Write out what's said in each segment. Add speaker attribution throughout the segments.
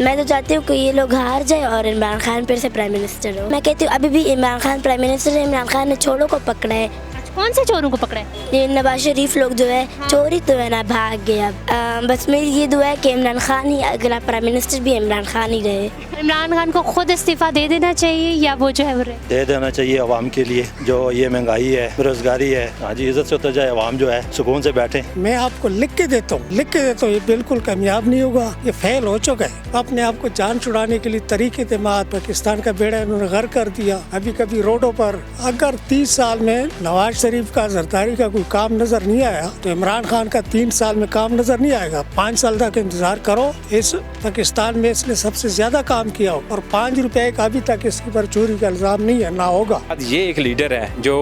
Speaker 1: मैं तो चाहती हूँ कि ये लोग हार जाए और इमरान खान फिर से प्राइम मिनिस्टर हो। मैं कहती हूँ अभी भी इमरान खान प्राइम मिनिस्टर है। इमरान खान ने चोरों को पकड़ा है।
Speaker 2: कौन से चोरों को पकड़ा है?
Speaker 1: ये नवाज शरीफ लोग जो है चोरी तो है ना, भाग गए। अब बस मेरी ये दुआ है कि इमरान खान ही अगला प्राइम मिनिस्टर भी इमरान खान ही रहे।
Speaker 2: इमरान खान को खुद इस्तीफा दे देना चाहिए या वो जो है वो रहे?
Speaker 3: दे देना चाहिए आवाम के लिए। जो ये महंगाई है, बेरोजगारी है, हाँ जी, इज्जत से उतर जाए आवाम, जो है सुकून से बैठे।
Speaker 4: मैं आपको लिख के देता हूँ, ये बिल्कुल कामयाब नहीं होगा, ये फेल हो चुका है। अपने आप को जान छुड़ाने के लिए तरीके पाकिस्तान का बेड़ा इन्होंने गर्क कर दिया। अभी कभी रोडों पर अगर 30 साल में नवाज शरीफ का, जरदारी का कोई काम नजर नहीं आया तो इमरान खान का 3 साल में काम नजर नहीं आएगा। 5 साल तक इंतजार करो। इस पाकिस्तान में इसने सबसे ज्यादा काम किया और 5 रुपए का अभी तक इसके पर चोरी का इल्जाम नहीं है, ना होगा।
Speaker 5: ये एक लीडर है जो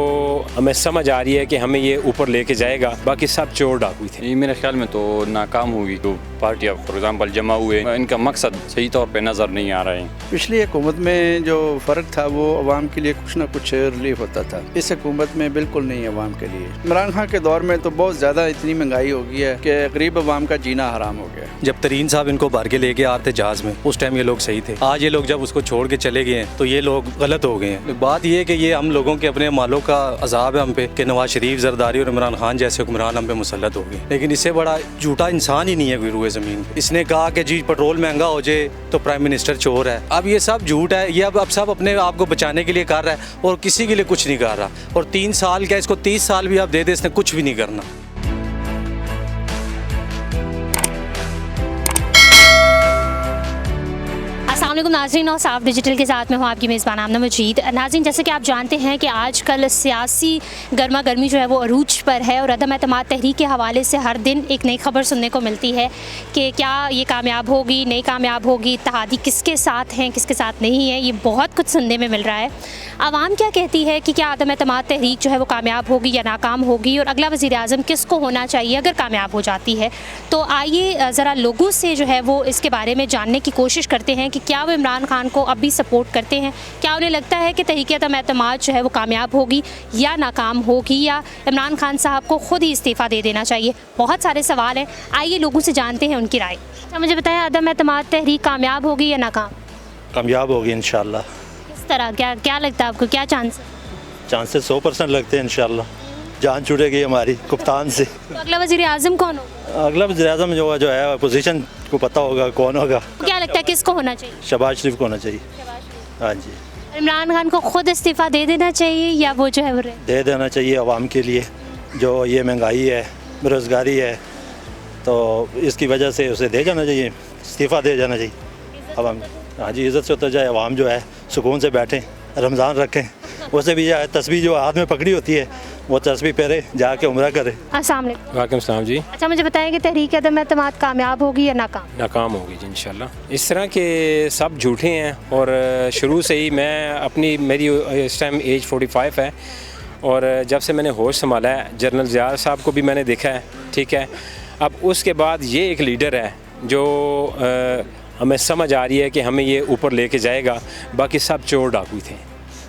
Speaker 5: हमें समझ आ रही है कि हमें ये ऊपर लेके जाएगा। बाकी सब चोर डाकू थे।
Speaker 6: मेरे ख्याल में तो नाकाम होगी। तो पार्टियाँ फॉर एग्जाम्पल जमा हुए, इनका मकसद सही तौर पे नज़र नहीं आ रहे हैं।
Speaker 7: पिछली हुकूमत में जो फ़र्क था वो अवाम के लिए कुछ न कुछ रिलीफ होता था। इस हुकूमत में बिल्कुल नहीं अवाम के लिए। इमरान खान के दौर में तो बहुत ज़्यादा इतनी महंगाई हो गई है कि गरीब अवाम का जीना हराम हो गया।
Speaker 8: जब तरीन साहब इनको भर के लेके आते जहाज में, उस टाइम ये लोग सही थे। आज ये लोग जब उसको छोड़ के चले गए हैं तो ये लोग गलत हो गए हैं। बात ये है कि ये हम लोगों के अपने मालों का अजाब है हम पे कि नवाज शरीफ, जरदारी और इमरान खान जैसे हुक्मरान हम पे मुसल्लत हो गए। लेकिन इससे बड़ा झूठा इंसान ही नहीं है कोई रुए ज़मीन पे। इसने कहा कि जी पेट्रोल महंगा हो जाए तो प्राइम मिनिस्टर चोर है। अब ये सब झूठ है। ये अब सब अपने आप को बचाने के लिए कर रहा है और किसी के लिए कुछ नहीं कर रहा। और 3 साल क्या, इसको 30 साल भी आप दे दे, इसने कुछ भी नहीं करना।
Speaker 2: अस्सलामुअलैकुम नाज़रीन, और साफ डिजिटल के साथ में हूँ आपकी मेज़बान आमना मजीद। नाज़रीन, जैसे कि आप जानते हैं कि आजकल सियासी गर्मा गर्मी जो है वो अरूज पर है और अदम एतमाद तहरीक के हवाले से हर दिन एक नई खबर सुनने को मिलती है कि क्या ये कामयाब होगी, नहीं कामयाब होगी, इत्तेहादी किसके साथ हैं, किसके साथ नहीं है। ये बहुत कुछ सुनने में मिल रहा है। आवाम क्या कहती है कि क्या अदम एतमाद तहरीक जो है वो कामयाब होगी या नाकाम होगी, और अगला वज़ीर आज़म किसको होना चाहिए अगर कामयाब हो जाती है। तो आइए ज़रा लोगों से जो है वो इसके बारे में जानने की कोशिश करते हैं कि क्या वो इमरान खान को अब भी सपोर्ट करते हैं। क्या उन्हें लगता है कि तहरीक अदम एतमाद जो है वो कामयाब होगी या नाकाम होगी, या इमरान खान साहब को खुद ही इस्तीफ़ा दे देना चाहिए। बहुत सारे सवाल हैं, आइए लोगों से जानते हैं उनकी राय। अच्छा, मुझे बताएं, अदम एतमाद तहरीक कामयाब होगी या नाकाम?
Speaker 3: कामयाब होगी इंशाल्लाह।
Speaker 2: किस तरह, क्या लगता है आपको, क्या
Speaker 3: चांसेस 100% लगते हैं इंशाल्लाह। जान छूटेगी हमारी कप्तान से।
Speaker 2: तो अगला वज़ीर आज़म कौन होगा?
Speaker 3: अगला वज़ीर आज़म जो है अपोजिशन को पता होगा कौन होगा।
Speaker 2: क्या लगता है किसको होना चाहिए?
Speaker 3: शहबाज शरीफ को होना चाहिए। हाँ जी।
Speaker 2: इमरान खान को खुद इस्तीफ़ा दे देना चाहिए या वो जो है वो रहे?
Speaker 3: दे देना चाहिए आवाम के लिए। जो ये महंगाई है, बेरोज़गारी है, तो इसकी वजह से उसे दे जाना चाहिए, इस्तीफ़ा दे जाना चाहिए आवाम। हाँ जी, इज़्ज़त से उतर जाए आवाम, जो है सुकून से बैठें, रमज़ान रखें। वैसे भी यह तस्बीह जो हाथ में पकड़ी होती है वो तस्बीह पहरे जाके उम्रा करे।
Speaker 2: अस्सलाम वालेकुम।
Speaker 5: वालेकुम सलाम जी।
Speaker 2: अच्छा, मुझे बताएं कि तहरीक अदम एतमाद कामयाब होगी या नाकाम?
Speaker 5: नाकाम होगी जी इंशाल्लाह। इस तरह के सब झूठे हैं और शुरू से ही मेरी इस टाइम एज 45 है और जब से मैंने होश संभाला है जनरल ज़िया साहब को भी मैंने देखा है, ठीक है। अब उसके बाद ये एक लीडर है जो हमें समझ आ रही है कि हमें ये ऊपर लेके जाएगा। बाकी सब चोर डाकू थे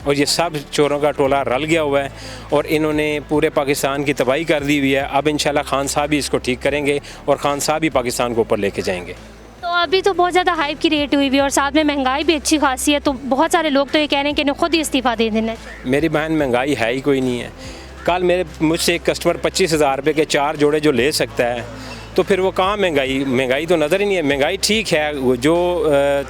Speaker 5: और ये सब चोरों का टोला रल गया हुआ है और इन्होंने पूरे पाकिस्तान की तबाही कर दी हुई है। अब इंशाल्लाह खान साहब भी इसको ठीक करेंगे और खान साहब भी पाकिस्तान को ऊपर लेके जाएंगे।
Speaker 2: तो अभी तो बहुत ज़्यादा हाइप की रेट हुई हुई है और साथ में महंगाई भी अच्छी खासी है, तो बहुत सारे लोग तो ये कह रहे हैं कि इन्हें खुद ही इस्तीफ़ा दे देना चाहिए।
Speaker 5: मेरी बहन, महंगाई है ही कोई नहीं है। कल मुझसे एक कस्टमर 25,000 रुपये के 4 जोड़े जो ले सकता है, तो फिर वो कहाँ महंगाई तो नज़र ही नहीं है। महंगाई ठीक है, जो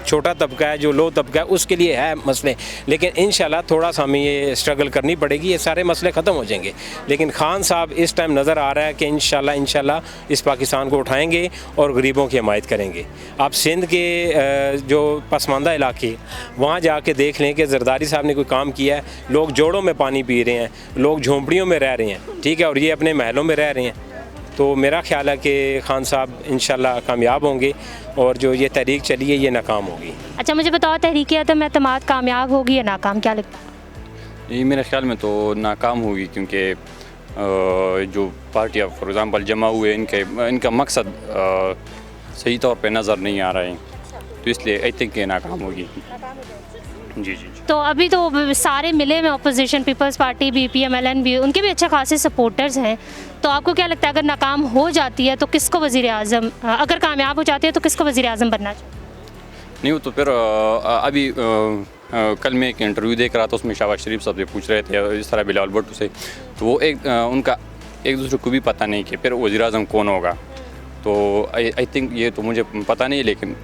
Speaker 5: छोटा तबका है, जो लो तबका है, उसके लिए है मसले, लेकिन इंशाल्लाह थोड़ा सा हमें ये स्ट्रगल करनी पड़ेगी, ये सारे मसले ख़त्म हो जाएंगे। लेकिन खान साहब इस टाइम नज़र आ रहा है कि इंशाल्लाह इस पाकिस्तान को उठाएंगे और गरीबों की हिमायत करेंगे। आप सिंध के जो पसमानदा इलाके, वहाँ जाके देख लें कि जरदारी साहब ने कोई काम किया है। लोग जोड़ों में पानी पी रहे हैं, लोग झोंपड़ियों में रह रहे हैं, ठीक है, और ये अपने महलों में रह रहे हैं। तो मेरा ख्याल है कि खान साहब इंशाल्लाह कामयाब होंगे और जो ये तहरीक चली है ये नाकाम होगी।
Speaker 2: अच्छा, मुझे बताओ, तहरीक अदम एतमाद कामयाब होगी या नाकाम, क्या लगता है?
Speaker 6: ये मेरे ख्याल में तो नाकाम होगी, क्योंकि जो पार्टियाँ फॉर एग्जाम्पल जमा हुए, इनका मकसद सही तौर पे नज़र नहीं आ रहे हैं, तो इसलिए आई थिंक नाकाम होगी। जी।
Speaker 2: तो अभी तो सारे मिले में अपोजिशन, पीपल्स पार्टी भी, PMLN भी, उनके भी अच्छे खासे सपोर्टर्स हैं। तो आपको क्या लगता है अगर नाकाम हो जाती है तो किसको वज़ीर आज़म, अगर कामयाब हो जाती है तो किसको वज़ीर आज़म बनना चाहिए?
Speaker 6: नहीं हो तो फिर अभी कल मैं एक इंटरव्यू देख रहा था, उसमें शहबाज शरीफ साहब से पूछ रहे थे इस तरह बिलावल भुट्टो से, तो वो उनका एक दूसरे को भी पता नहीं कि फिर वज़ीर-ए-आज़म कौन होगा। तो आई थिंक ये तो मुझे पता नहीं, लेकिन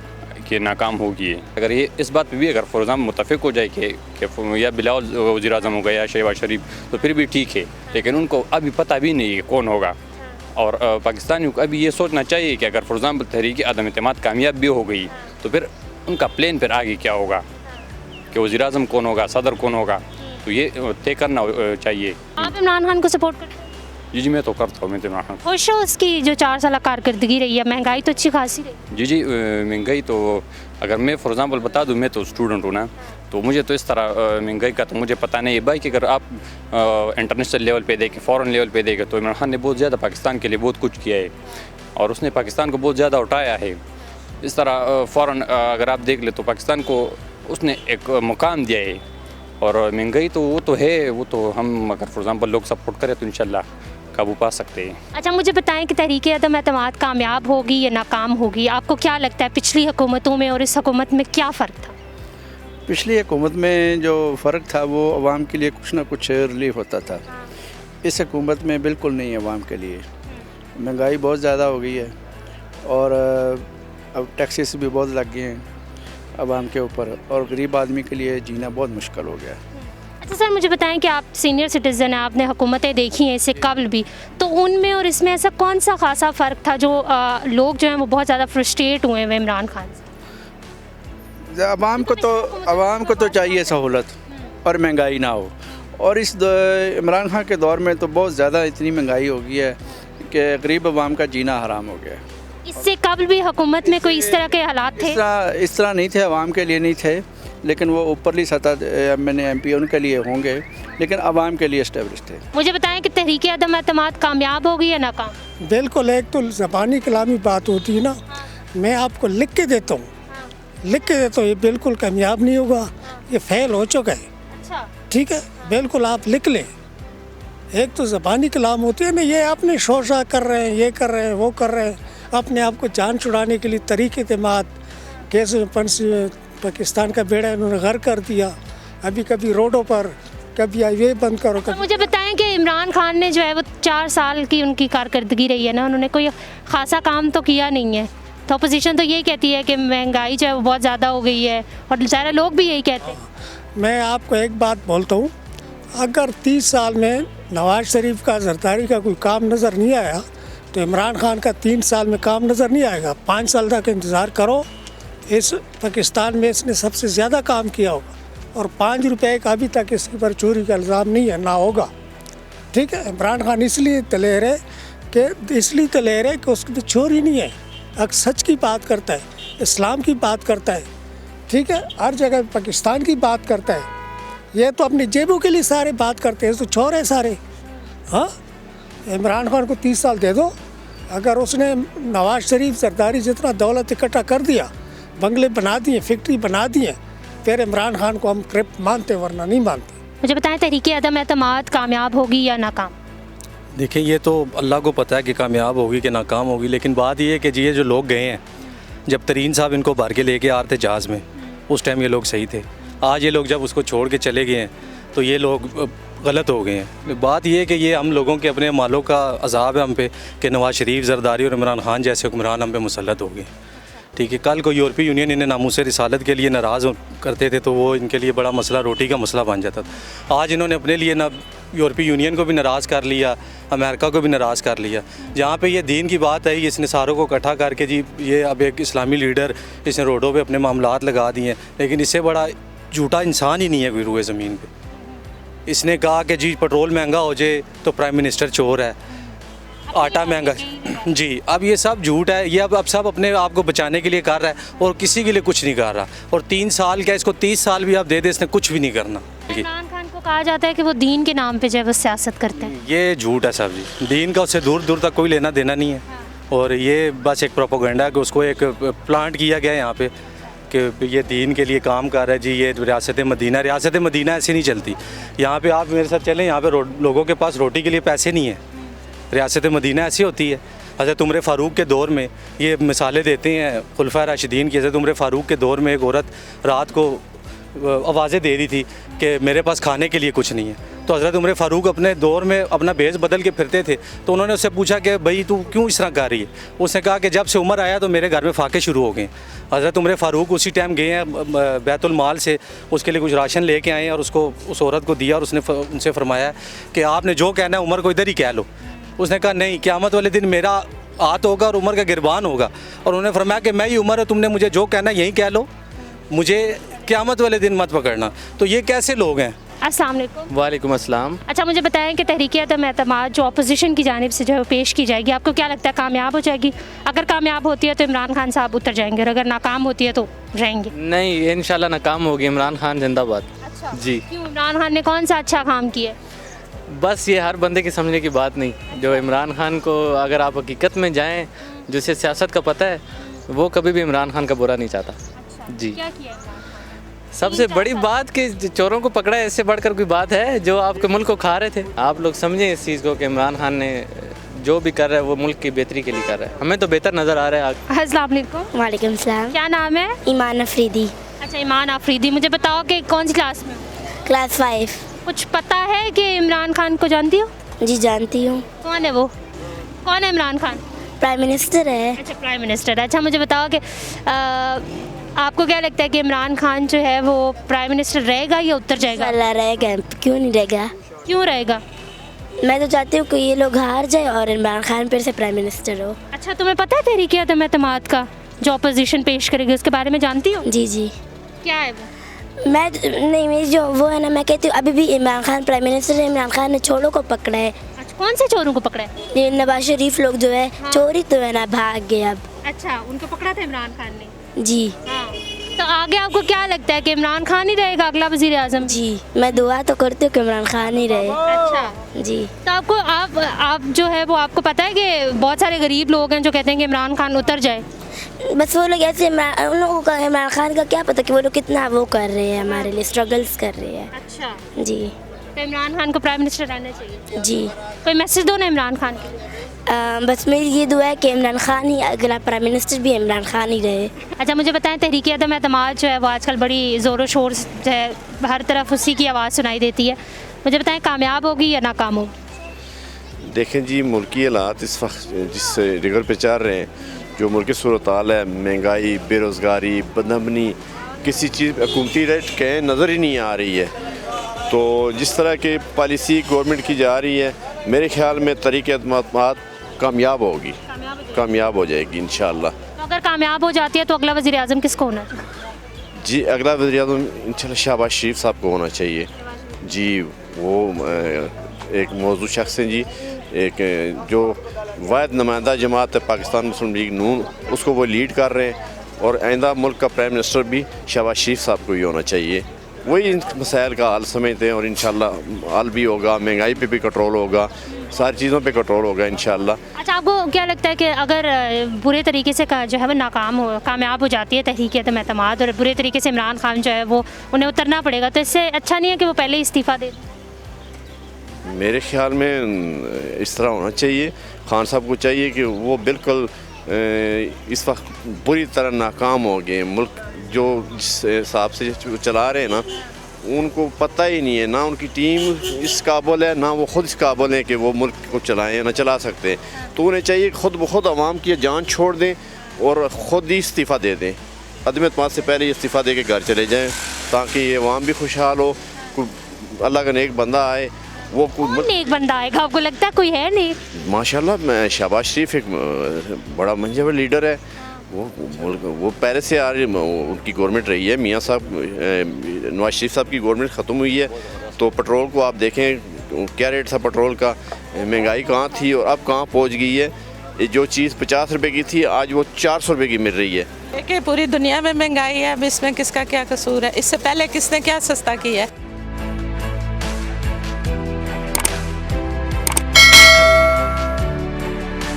Speaker 6: कि नाकाम होगी ये। अगर ये इस बात पे भी अगर फॉर एग्जाम्पल मुतफ़िक हो जाए कि या बिलावल वज़ीर-ए-आज़म होगा या शहबाज शरीफ, तो फिर भी ठीक है, लेकिन उनको अभी पता भी नहीं है कौन होगा। और पाकिस्तानियों को अभी ये सोचना चाहिए कि अगर फॉर एग्जाम्पल तहरीक अदम एतमाद कामयाब भी हो गई, तो फिर उनका प्लान फिर आगे क्या होगा, कि वज़ीर-ए-आज़म कौन होगा, सदर कौन होगा, तो ये तय करना चाहिए।
Speaker 2: आप इमरान खान को सपोर्ट करते हैं?
Speaker 6: जी मैं तो करता हूँ, मैं तो इमरान खान।
Speaker 2: खुश हो उसकी जो 4 साल कारकर्दगी रही है? महंगाई तो अच्छी खासी रही।
Speaker 6: जी महंगाई तो अगर मैं फॉर एग्जांपल बता दूं, मैं तो स्टूडेंट हूँ ना, तो मुझे तो इस तरह महंगाई का तो मुझे पता नहीं है। बाकी अगर आप इंटरनेशनल लेवल पे देखें, फ़ॉरेन लेवल पे देखें, तो इमरान खान ने बहुत ज़्यादा पाकिस्तान के लिए बहुत कुछ किया है और उसने पाकिस्तान को बहुत ज़्यादा उठाया है। इस तरह फ़ॉरेन अगर आप देख ले तो पाकिस्तान को उसने एक मुकाम दिया है। और महंगाई तो वो तो है, वो तो हम अगर फॉर एग्जांपल लोग सपोर्ट करें तो इंशाल्लाह काबू पा सकते हैं।
Speaker 2: अच्छा, मुझे बताएं कि तहरीक अदम एतमाद कामयाब होगी या नाकाम होगी? आपको क्या लगता है पिछली हुकूमतों में और इस हुकूमत में क्या फ़र्क था?
Speaker 7: पिछली हुकूमत में जो फ़र्क था वो अवाम के लिए कुछ ना कुछ रिलीफ होता था। इस हुकूमत में बिल्कुल नहीं है अवाम के लिए। महंगाई बहुत ज़्यादा हो गई है और अब टैक्सेस भी बहुत लग गए हैं अवाम के ऊपर, और गरीब आदमी के लिए जीना बहुत मुश्किल हो गया है।
Speaker 2: अच्छा सर, मुझे बताएं कि आप सीनियर सिटीज़न हैं, आपने हुकूमतें देखी हैं इससे कबल भी, तो उनमें और इसमें ऐसा कौन सा खासा फ़र्क था जो लोग जो हैं वो बहुत ज़्यादा फ्रस्ट्रेट हुए हैं इमरान खान से?
Speaker 7: अवाम को तो चाहिए सहूलत और महंगाई ना हो, और इस इमरान खान के दौर में तो बहुत ज़्यादा इतनी महंगाई हो गई है कि गरीब अवाम का जीना हराम हो गया है।
Speaker 2: इससे कबल भी हुकूमत में कोई इस तरह के हालात थे?
Speaker 7: इस तरह नहीं थे, अवाम के लिए नहीं थे, लेकिन वो ऊपरली सतह मैंने MP उनके लिए होंगे, लेकिन अवाम के लिए इस्टेब्लिश थे।
Speaker 2: मुझे बताएं कि तहरीक अदम एतमाद कामयाब होगी या नाकाम?
Speaker 4: बिल्कुल, एक तो ज़बानी कलामी बात होती है ना, मैं आपको लिख के देता हूँ, ये बिल्कुल कामयाब नहीं होगा, ये फेल हो चुका है।
Speaker 2: अच्छा,
Speaker 4: ठीक है, बिल्कुल आप लिख लें। एक तो ज़बानी कलाम होती है ना, ये अपने शोशा कर रहे हैं, ये कर रहे हैं, वो कर रहे हैं, अपने आप को जान छुड़ाने के लिए तहरीक एतमाद कैसे पाकिस्तान का बेड़ा इन्होंने घर कर दिया। अभी कभी रोडों पर, कभी हाईवे बंद करो।
Speaker 2: तो मुझे बताएं कि इमरान खान ने जो है वो 4 साल की उनकी कारकर्दगी रही है ना, उन्होंने कोई ख़ासा काम तो किया नहीं है। तो अपोजिशन तो यही कहती है कि महंगाई जो है वो बहुत ज़्यादा हो गई है, और सारे लोग भी यही कहते हैं।
Speaker 4: मैं आपको एक बात बोलता हूँ, अगर 30 साल में नवाज शरीफ का, जरदारी का कोई काम नज़र नहीं आया, तो इमरान खान का 3 साल में काम नज़र नहीं आएगा। 5 साल तक इंतज़ार करो, इस पाकिस्तान में इसने सबसे ज़्यादा काम किया होगा, और 5 रुपये का अभी तक इसके पर चोरी का इल्ज़ाम नहीं है, ना होगा। ठीक है, इमरान खान इसलिए तलेर है कि उसकी तो चोरी नहीं है, अगर सच की बात करता है, इस्लाम की बात करता है, ठीक है, हर जगह पाकिस्तान की बात करता है। ये तो अपनी जेबों के लिए सारे बात करते हैं, तो चोर है सारे। हाँ, इमरान खान को 30 साल दे दो, अगर उसने नवाज शरीफ, जरदारी जितना दौलत इकट्ठा कर दिया, बंगले बना दिए, फैक्ट्री बना दिए, फिर इमरान खान को हम क्रिप्ट मानते, वरना नहीं मानते।
Speaker 2: मुझे बताएं तहरीक अदम एतमाद कामयाब होगी या नाकाम?
Speaker 8: देखिए, ये तो अल्लाह को पता है कि कामयाब होगी कि नाकाम होगी, लेकिन बात ये है कि ये जो लोग गए हैं, जब तरीन साहब इनको भर के लेके आ रहे थे जहाज़ में, उस टाइम ये लोग सही थे। आज ये लोग जब उसको छोड़ के चले गए हैं तो ये लोग गलत हो गए हैं। बात ये है कि ये हम लोगों के अपने मालों का अजाब है हम पे कि नवाज शरीफ, जरदारी और इमरान खान जैसे हुक्मरान हम पे मुसल्लत हो गए। ठीक है, कल को यूरोपीय यूनियन इन्हें नामूस रिसालत के लिए नाराज़ करते थे तो वो इनके लिए बड़ा मसला, रोटी का मसला बन जाता था। आज इन्होंने अपने लिए ना यूरोपीय यूनियन को भी नाराज़ कर लिया, अमेरिका को भी नाराज़ कर लिया। जहाँ पे ये दीन की बात आई, इसने सारों को इकट्ठा करके जी ये अब एक इस्लामी लीडर, इसने रोडों पे अपने मामलात लगा दिए हैं। लेकिन इससे बड़ा झूठा इंसान ही नहीं है कोई रुए ज़मीन पे। इसने कहा कि जी पेट्रोल महंगा हो जाए तो प्राइम मिनिस्टर चोर है, आटा महंगा जी। अब ये सब झूठ है, ये अब सब अपने आप को बचाने के लिए कर रहा है और किसी के लिए कुछ नहीं कर रहा। और 3 साल क्या, इसको 30 साल भी आप दे दे, इसने कुछ भी नहीं करना।
Speaker 2: इमरान खान को कहा जाता है कि वो दीन के नाम पे जो है वो सियासत करते हैं।
Speaker 8: ये झूठ है सब जी, दीन का उससे दूर दूर तक कोई लेना देना नहीं है। और ये बस एक प्रोपोगंडा है कि उसको एक प्लांट किया गया है यहाँ पे कि ये दीन के लिए काम कर रहा है जी। ये रियासत मदीना ऐसी नहीं चलती। यहाँ पे आप मेरे साथ चलें, यहाँ पे लोगों के पास रोटी के लिए पैसे नहीं है। रियासत मदीना ऐसी होती है। हज़रत उमर फ़ारूक के दौर में ये मिसालें देते हैं खुलफा राशिदीन की। हज़रत उमर फ़ारूक के दौर में एक औरत रात को आवाज़ें दे रही थी कि मेरे पास खाने के लिए कुछ नहीं है, तो हज़रत उमर फ़ारूक अपने दौर में अपना भेस बदल के फिरते थे। तो उन्होंने उससे पूछा कि भाई तू क्यों इस तरह कर रही है। उसने कहा कि जब से उमर आया तो मेरे घर में फाके शुरू हो गए। हज़रत उमर फ़ारूक उसी टाइम गए हैं बैतुल माल से, उसके लिए कुछ राशन लेके आए हैं और उसको उस औरत को दिया और उसने उनसे फरमाया कि आपने जो कहना है उमर को इधर ही कह लो। उसने कहा नहीं, क़यामत वाले दिन मेरा हाथ होगा और उमर का गिरबान होगा। और उन्होंने फरमाया कि मैं ही उमर है, तुमने मुझे जो कहना है यही कह लो, मुझे क़यामत वाले दिन मत पकड़ना। तो ये कैसे लोग हैं?
Speaker 2: अस्सलाम वालेकुम।
Speaker 9: वालेकुम अस्सलाम।
Speaker 2: अच्छा, मुझे बताएं कि तहरीक अदम एतमाद जो अपोजिशन की जानिब से जो है पेश की जाएगी, आपको क्या लगता है कामयाब हो जाएगी? अगर कामयाब होती है तो इमरान खान साहब उतर जाएंगे और अगर नाकाम होती है तो रहेंगे?
Speaker 9: नहीं, ये इंशाल्लाह नाकाम होगी। इमरान खान जिंदाबाद।
Speaker 2: अच्छा
Speaker 9: जी।
Speaker 2: क्यों? इमरान खान ने कौन सा अच्छा काम किया?
Speaker 9: बस ये हर बंदे की समझने की बात नहीं। जो इमरान खान को अगर आप हकीकत में जाएँ, जिसे सियासत का पता है, वो कभी भी इमरान खान का बुरा नहीं चाहता। जी।
Speaker 2: क्या किया?
Speaker 9: सबसे बड़ी बात कि चोरों को पकड़ा है, इससे बढ़कर कोई बात है? जो आपके मुल्क को खा रहे थे। आप लोग समझें इस चीज़ को कि इमरान खान ने जो भी कर रहा है वो मुल्क की बेहतरी के लिए कर रहा है। हमें तो बेहतर नज़र आ रहा है।
Speaker 2: अस्सलाम वालेकुम।
Speaker 1: वालेकुम सलाम।
Speaker 2: क्या नाम है?
Speaker 1: ईमान अफरीदी,
Speaker 2: अच्छा, ईमान आफरीदी। मुझे बताओ कि कौन सी क्लास में?
Speaker 1: क्लास 5।
Speaker 2: कुछ पता है कि इमरान खान को जानती हो?
Speaker 1: जी जानती हूँ,
Speaker 2: कौन है वो? कौन है इमरान खान?
Speaker 1: प्राइम मिनिस्टर है।
Speaker 2: अच्छा, प्राइम मिनिस्टर। अच्छा, मुझे बताओ कि आपको क्या लगता है कि इमरान खान जो है वो प्राइम मिनिस्टर रहेगा या उतर जाएगा?
Speaker 1: इंशाल्लाह रहेगा, क्यों नहीं रहेगा।
Speaker 2: क्यों रहेगा?
Speaker 1: मैं तो चाहती हूँ कि ये लोग हार जाए और इमरान खान फिर से प्राइम मिनिस्टर हो।
Speaker 2: अच्छा, तुम्हें पता है तहरीक अदम एतमाद का जो अपोजिशन पेश करेगी उसके बारे में जानती हो?
Speaker 1: जी जी।
Speaker 2: क्या है वो?
Speaker 1: मैं नहीं, मेरी जो वो है ना, मैं कहती हूँ अभी भी इमरान खान प्राइम मिनिस्टर है। इमरान खान ने चोरों को पकड़ा है।
Speaker 2: अच्छा, कौन से चोरों को पकड़ा है?
Speaker 1: ये नवाज शरीफ लोग जो है चोरी तो है ना, भाग गए अब।
Speaker 2: अच्छा, उनको पकड़ा था इमरान खान ने।
Speaker 1: जी।
Speaker 2: हाँ, तो आगे आपको क्या लगता है कि इमरान खान ही रहेगा अगला वजीर आजम?
Speaker 1: जी, मैं दुआ तो करती हूँ कि इमरान खान ही रहे।
Speaker 2: अच्छा
Speaker 1: जी।
Speaker 2: तो आपको आप जो है वो आपको पता है कि बहुत सारे गरीब लोग हैं जो कहते हैं कि इमरान खान उतर जाए।
Speaker 1: बस वो लोग ऐसे उन लोगों का इमरान खान का क्या पता कि वो लोग कितना वो कर रहे हैं, हमारे लिए स्ट्रगल्स कर रहे हैं।
Speaker 2: अच्छा,
Speaker 1: जी।
Speaker 2: तो इमरान खान को प्राइम मिनिस्टर रहना चाहिए।
Speaker 1: जी।
Speaker 2: कोई मैसेज दो ना इमरान खान के लिए।
Speaker 1: बस मेरी ये दुआ है कि इमरान खान ही अगला प्राइम मिनिस्टर भी इमरान खान ही रहे।
Speaker 2: अच्छा, मुझे बताएं तहरीक अदम एतमाद जो है वो आजकल बड़ी ज़ोरों शोर से जो है हर तरफ उसी की आवाज़ सुनाई देती है। मुझे बताएं कामयाब होगी या नाकाम होगी?
Speaker 10: देखें जी, मुल्की हालात इस वक्त जिस रिगर पे चल रहे हैं, जो मुल्की सूरत हाल है, महंगाई, बेरोज़गारी, बदअमनी, किसी चीज़ हुकूमती रेट कहीं नज़र ही नहीं आ रही है। तो जिस तरह की पॉलिसी गवर्नमेंट की जा रही है, मेरे ख्याल में तहरीक एतमाद कामयाब होगी, कामयाब हो जाएगी इंशाल्लाह।
Speaker 2: तो अगर कामयाब हो जाती है तो अगला वज़ीर आज़म किसको होना चाहिए?
Speaker 10: जी, अगला वज़ीर आज़म इंशाल्लाह शहबाज शरीफ साहब को होना चाहिए। जी, वो एक मौजूद शख्स हैं जी, एक जो वाहिद नुमाइंदा जमात है पाकिस्तान मुस्लिम लीग नून, उसको वो लीड कर रहे हैं। और आइंदा मुल्क का प्राइम मिनिस्टर भी शहबाज शरीफ साहब को ही होना चाहिए। वही इन मसाइल का हल समझते हैं और इंशाल्लाह हल भी होगा, महंगाई पे भी कंट्रोल होगा, सारी चीज़ों पे कंट्रोल होगा इंशाल्लाह।
Speaker 2: अच्छा, आपको क्या लगता है कि अगर बुरे तरीके से जो है वो कामयाब हो जाती है तहरीक अदम एतमाद और बुरे तरीके से इमरान खान जो है वो उन्हें उतरना पड़ेगा, तो इससे अच्छा नहीं है कि वो पहले ही इस्तीफ़ा दे?
Speaker 10: मेरे ख्याल में इस तरह होना चाहिए। खान साहब को चाहिए कि वो बिल्कुल इस वक्त बुरी तरह नाकाम हो गए। मुल्क जो जिस हिसाब से चला रहे हैं ना, उनको पता ही नहीं है, ना उनकी टीम इस काबिल है, ना वो ख़ुद इस काबिल है कि वो मुल्क को चलाएं, ना चला सकते हैं। तो उन्हें चाहिए खुद ब खुद आवाम की जान छोड़ दें और ख़ुद ही इस्तीफ़ा दे दें। अदम एतमाद से पहले इस्तीफ़ा दे के घर चले जाएँ, ताकि ये आवाम भी खुशहाल हो। अल्लाह का नेक बंदा आए, वो
Speaker 2: नेक बंदा आएगा, आपको लगता है कोई है नहीं?
Speaker 10: माशाल्लाह, शहबाज शरीफ एक बड़ा मंजर लीडर है। वो पहले से आ रही उनकी गवर्नमेंट रही है। मियाँ साहब नवाज शरीफ साहब की गवर्नमेंट ख़त्म हुई है, तो पेट्रोल को आप देखें क्या रेट था पेट्रोल का, महंगाई कहाँ थी और अब कहाँ पहुँच गई है। जो चीज़ 50 रुपए की थी आज वो 400 रुपए की मिल रही है।
Speaker 11: देखिए, पूरी दुनिया में महंगाई है, अब इसमें किसका क्या कसूर है? इससे पहले किसने क्या सस्ता किया है?